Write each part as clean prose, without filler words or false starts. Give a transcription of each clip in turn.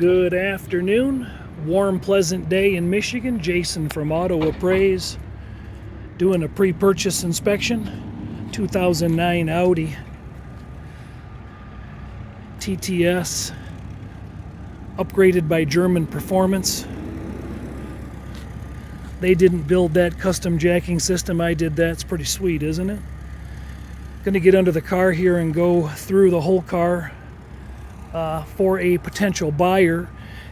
Good afternoon. Warm, pleasant day in Michigan. Jason from Auto Appraise doing a pre-purchase inspection. 2009 Audi TTS, upgraded by German Performance. They didn't build that custom jacking system. I did that. It's pretty sweet, isn't it? Going to get under the car here and go through the whole car for a potential buyer.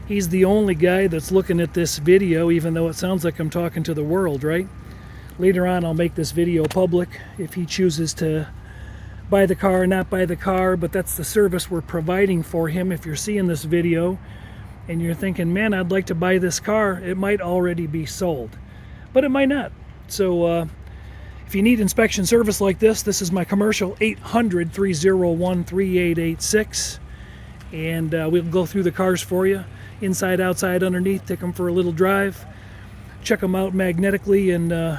He's the only guy that's looking at this video, even though it sounds like I'm talking to the world, right? Later on, I'll make this video public if he chooses to buy the car or not buy the car, but that's the service we're providing for him. If you're seeing this video and you're thinking, man, I'd like to buy this car, it might already be sold, but it might not. So if you need inspection service like this is my commercial, 800-301-3886. And we'll go through the cars for you, inside, outside, underneath, take them for a little drive, check them out magnetically and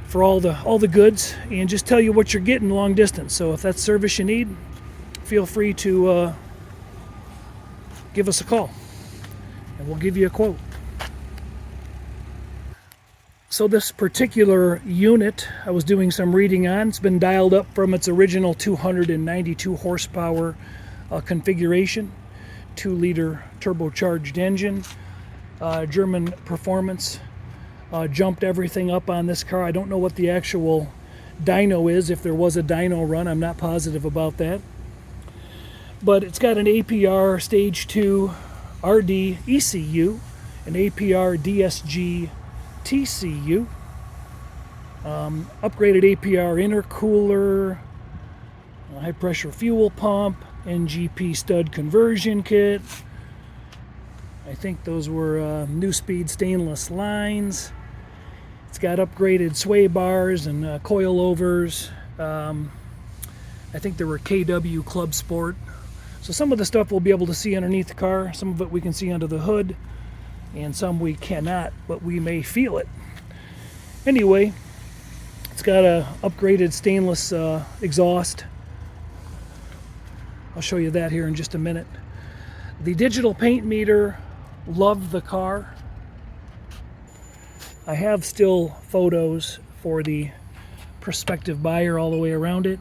for all the goods, and just tell you what you're getting long distance. So if that's service you need, feel free to give us a call and we'll give you a quote. So this particular unit I was doing some reading on. It's been dialed up from its original 292 horsepower configuration, 2-liter turbocharged engine, German Performance. Jumped everything up on this car. I don't know what the actual dyno is, if there was a dyno run. I'm not positive about that. But it's got an APR Stage 2 RD ECU, an APR DSG TCU, upgraded APR intercooler, high pressure fuel pump, NGP stud conversion kit. I think those were new speed stainless lines. It's got upgraded sway bars and coilovers. I think there were KW Club Sport. So some of the stuff we'll be able to see underneath the car. Some of it we can see under the hood, and some we cannot, but we may feel it. Anyway, it's got a upgraded stainless exhaust. I'll show you that here in just a minute. The digital paint meter loved the car. I have still photos for the prospective buyer all the way around it.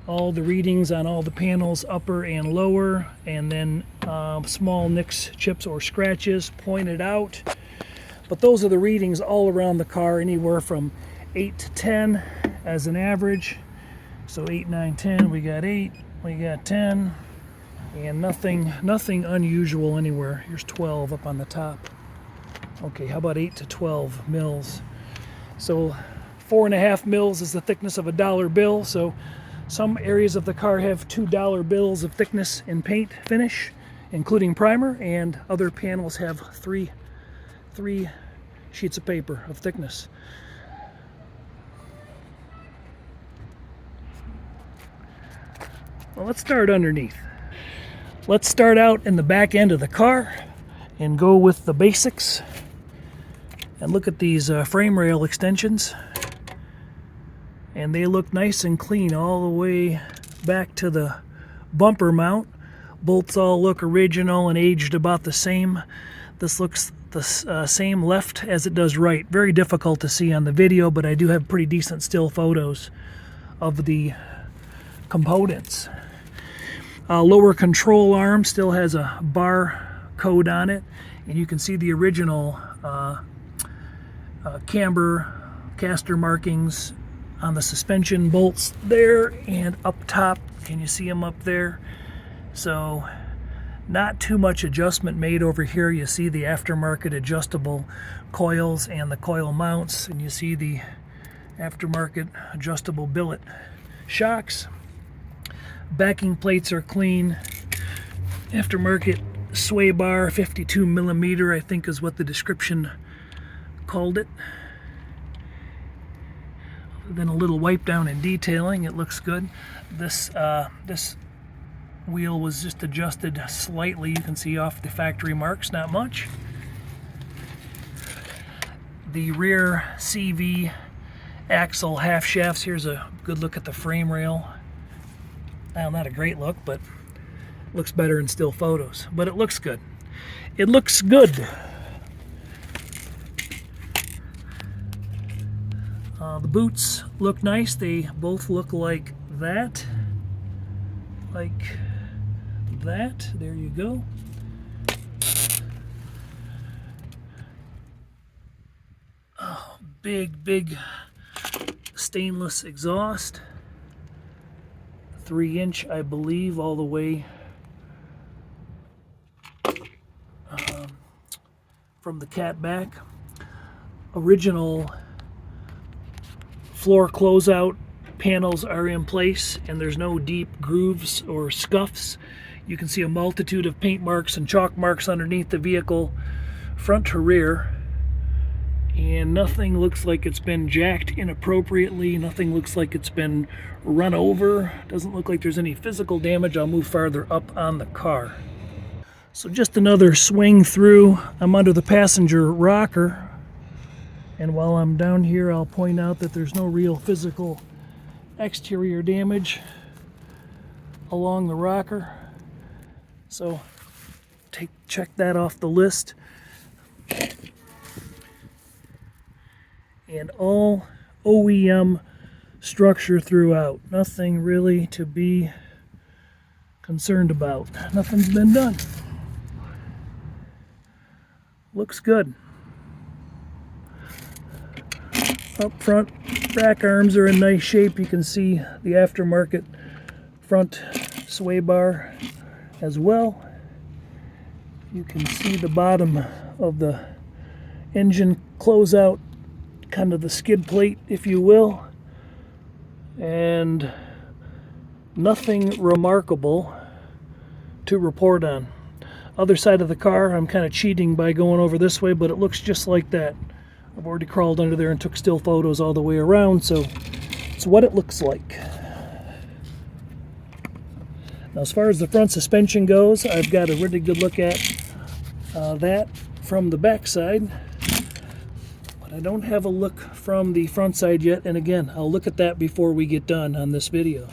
All the readings on all the panels, upper and lower, and then small nicks, chips, or scratches pointed out. But those are the readings all around the car, anywhere from 8 to 10 as an average. So 8, 9, 10, we got 8. We got 10, and nothing unusual anywhere. Here's 12 up on the top. Okay, how about 8 to 12 mils? So 4.5 mils is the thickness of a dollar bill. So some areas of the car have $2 bills of thickness in paint finish, including primer, and other panels have three sheets of paper of thickness. Well, let's start underneath. Let's start out in the back end of the car and go with the basics. And look at these frame rail extensions. And they look nice and clean all the way back to the bumper mount. Bolts all look original and aged about the same. This looks the same left as it does right. Very difficult to see on the video, but I do have pretty decent still photos of the components. Lower control arm still has a bar code on it, and you can see the original camber caster markings on the suspension bolts there and up top. Can you see them up there? So not too much adjustment made over here. You see the aftermarket adjustable coils and the coil mounts, and you see the aftermarket adjustable billet shocks. Backing plates are clean. Aftermarket sway bar, 52 millimeter, I think is what the description called it. Then a little wipe down and detailing. It looks good. This wheel was just adjusted slightly. You can see off the factory marks, not much. The rear CV axle half shafts. Here's a good look at the frame rail. Well, not a great look, but Looks better in still photos, but it looks good. It looks good. The boots look nice. They both look like that. Like that. There you go. Oh, big stainless exhaust. 3-inch, I believe, all the way from the cat back. Original floor closeout panels are in place, and there's no deep grooves or scuffs. You can see a multitude of paint marks and chalk marks underneath the vehicle, front to rear, and nothing looks like it's been jacked inappropriately. Nothing looks like it's been run over. Doesn't look like there's any physical damage. I'll move farther up on the car. So just another swing through. I'm under the passenger rocker. And while I'm down here, I'll point out that there's no real physical exterior damage along the rocker. So check that off the list. And all OEM structure throughout. Nothing really to be concerned about. Nothing's been done. Looks good. Up front, rack arms are in nice shape. You can see the aftermarket front sway bar as well. You can see the bottom of the engine closeout, kind of the skid plate, if you will. And nothing remarkable to report on. Other side of the car, I'm kind of cheating by going over this way, but it looks just like that. I've already crawled under there and took still photos all the way around, so it's what it looks like. Now, as far as the front suspension goes, I've got a really good look at that from the back side, but I don't have a look from the front side yet, and again, I'll look at that before we get done on this video.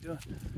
Doing?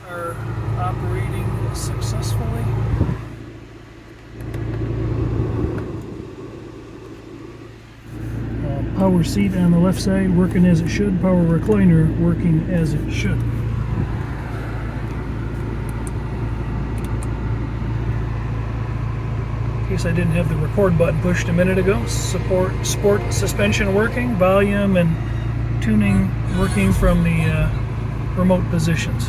Are operating successfully. Power seat on the left side working as it should. Power recliner working as it should. In case I didn't have the record button pushed a minute ago, sport suspension working, volume and tuning working from the remote positions.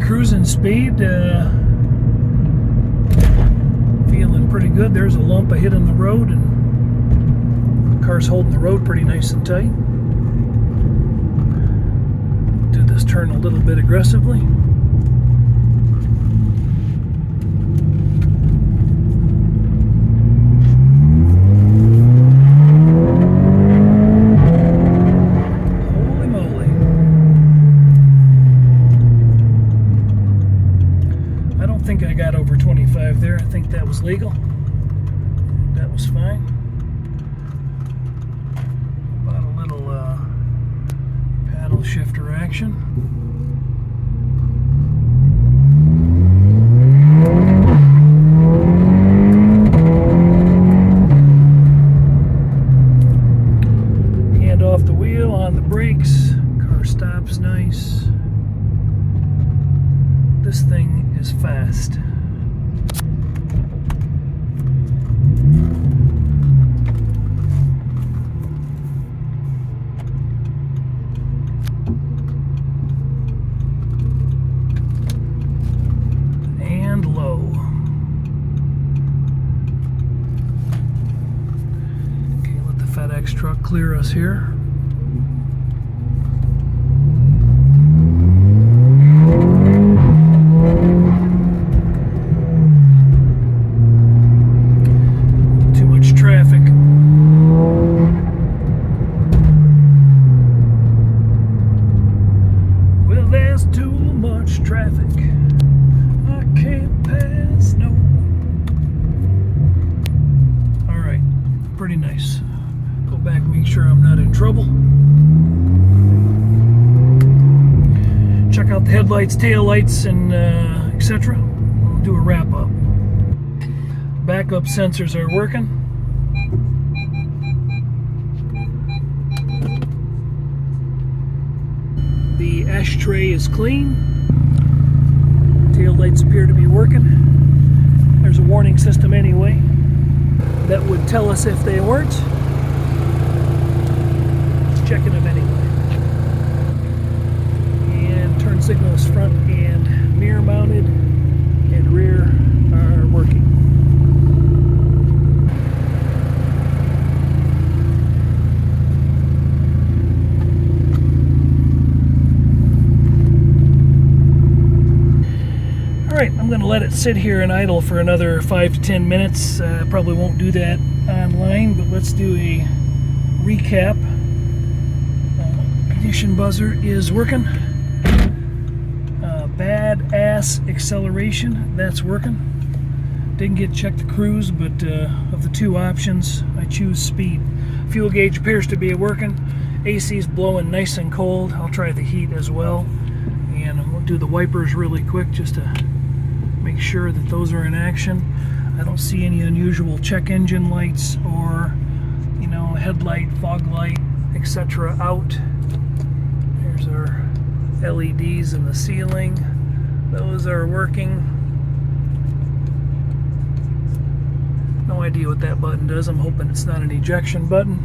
Cruising speed, feeling pretty good. There's a lump I hit in the road, and the car's holding the road pretty nice and tight. Do this turn a little bit aggressively. I think I got over 25 there. I think that was legal. That was fine. About a little paddle shifter action. Hand off the wheel, on the brakes. Car stops nice. This thing is fast. And low. Okay, let the FedEx truck clear us here. Pretty nice. Go back, make sure I'm not in trouble. Check out the headlights, tail lights, and etc. Do a wrap up. Backup sensors are working. The ashtray is clean. Tail lights appear to be working. There's a warning system anyway that would tell us if they weren't. Checking them anyway. And turn signals front and mirror mounted and rear are working. Alright, I'm going to let it sit here and idle for another 5 to 10 minutes. Probably won't do that online, but let's do a recap. Ignition buzzer is working. Badass acceleration, that's working. Didn't get checked to cruise, but of the two options, I choose speed. Fuel gauge appears to be working. AC's blowing nice and cold. I'll try the heat as well. And we'll do the wipers really quick just to make sure that those are in action. I don't see any unusual check engine lights or, headlight, fog light, etc. out. There's our LEDs in the ceiling. Those are working. No No idea what that button does. I'm hoping it's not an ejection button.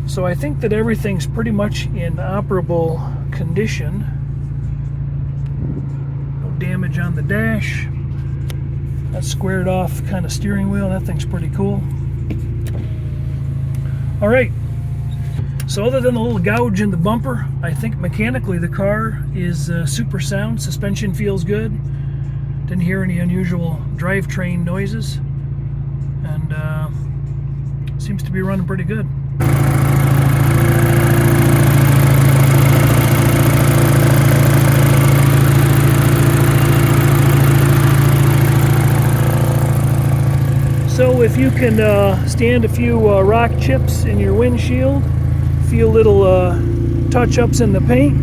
So I think that everything's pretty much in operable condition. No damage on the dash. That squared off kind of steering wheel. That thing's pretty cool. All right. So other than the little gouge in the bumper, I think mechanically the car is super sound. Suspension feels good. Didn't hear any unusual drivetrain noises. And seems to be running pretty good. So if you can stand a few rock chips in your windshield, feel little touch-ups in the paint,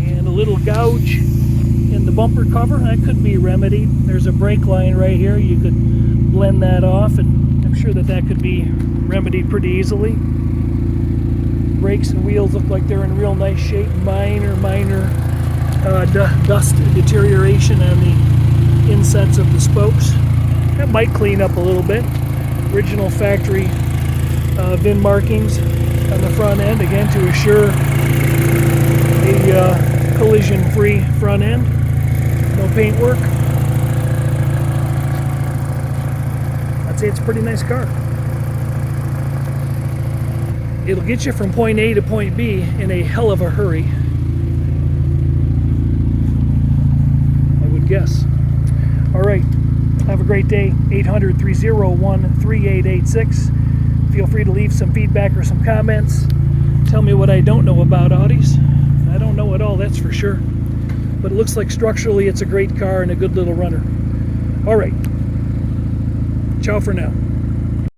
and a little gouge in the bumper cover, that could be remedied. There's a brake line right here. You could blend that off, and I'm sure that that could be remedied pretty easily. Brakes and wheels look like they're in real nice shape. Minor dust deterioration on the insets of the spokes. That might clean up a little bit. Original factory VIN markings on the front end, again to assure a collision-free front end. No paint work. I'd say it's a pretty nice car. It'll get you from point A to point B in a hell of a hurry, I would guess. All right, have a great day. 800-301-3886. Feel free to leave some feedback or some comments. Tell me what I don't know about Audis. I don't know at all, that's for sure. But it looks like structurally it's a great car and a good little runner. All right, ciao for now.